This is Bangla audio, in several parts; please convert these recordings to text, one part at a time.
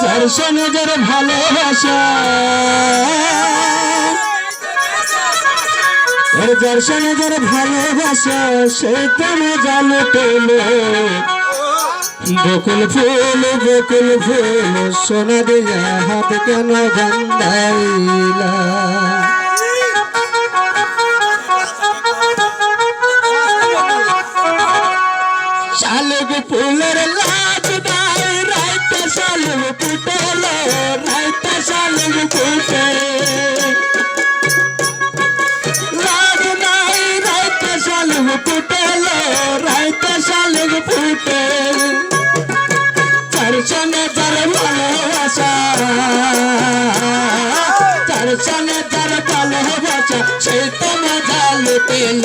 যার সঙ্গে যার ভালোবাসা যার সঙ্গে যার ভালোবাসা সেই তো মজা লুটেল বকুল ফুল সোনা দিয়া হাত কেন বান্ধাইলা শালুক ফুলের লাজ নাই রাইতে শালুক ফুটেল রাইতে শালুক ফুটে লাজ নাই রাইতে শালুক ফুটেল রাইতে শালুক ফুটে তার সঙ্গে যার ভালোবাসা তার সঙ্গে যার ভালোবাসা সেই তো মজা লুটেল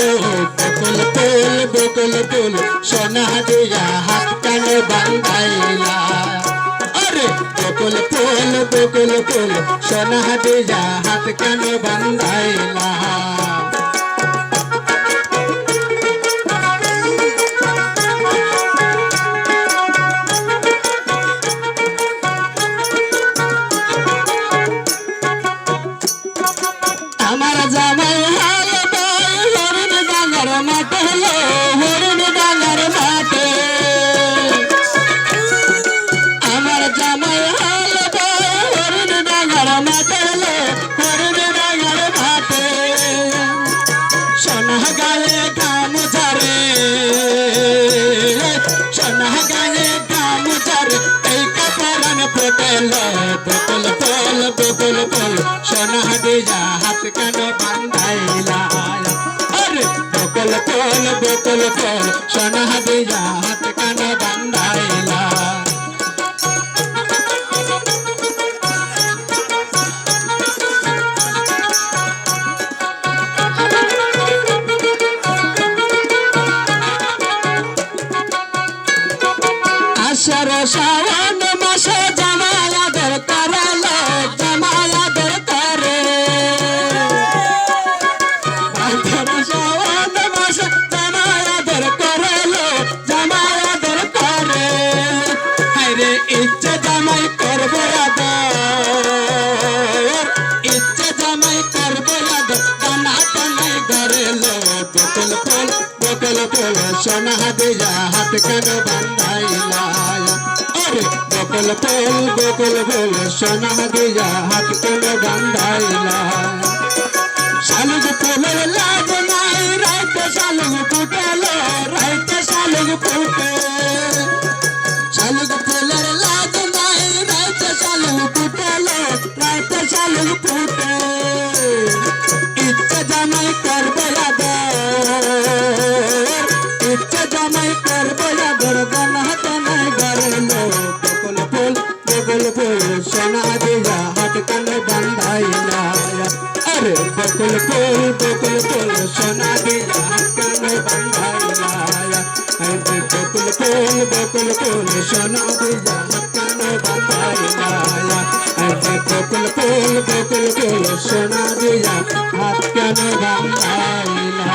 বকুল ফুল সোনা দিয়া হাত কানে বান্ধাইলা আরে বকুল ফুল সোনা দিয়া হাত কানে বান্ধাইলা আমার জামাই হাল বই হরিণ ডাঙ্গার মাঠে হরিণ ডাঙ্গার মাঠে আমার জামাই হাল বই হরিণ ডাঙ্গার মাঠে হরিণ ডাঙ্গার মাঠে সোনা গায়ে গাম ঝরে সোনা গায়ে গাম ঝরে এই কাপড়ান ফোটেল বকুল ফুল সোনা দিয়া হাত কেন বান্ধাইলা আরে বকুল ফুল সোনা দিয়া হাত কেন বান্ধাইলা আষাঢ় শ্রাবণ মাসে জামায়াদের করালো জামায়াদের করে শ্রাবণ মাসে জামায়াদের করালো জামায়াদের করে হায়রে ইচ্ছে জামাই করবো আদর ইচ্ছে জামাই করবো আদর টানা টানাই ঘরেলো বকুল ফুল সোনা দিয়া হাত কেন বান্ধাইলা আরে বকুল ফুল সোনা দিয়া হাত কেন বান্ধাইলা শালুক ফুলের লাজ নাই রাইতে শালুক ফুটেল রাইতে শালুক ফুটে শালুক ফুলের লাজ নাই রাইতে শালুক ফুটেল রাইতে শালুক ফুটে ইচ্ছে জামাই করবো ইচ্ছে জামাই করবো আদর গানা টানাই গড়েলো বকুল ফুল সোনা দিয়া হাত কানে বান্ধাইলা আরে বকুল ফুল সোনা দিয়া হাত কানে বান্ধাইলা আরে বকুল ফুল সোনা দিয়া হাত কানে বান্ধাইলা আরে বকুল ফুল সোনা দিয়া হাত কানে বান্ধাইলা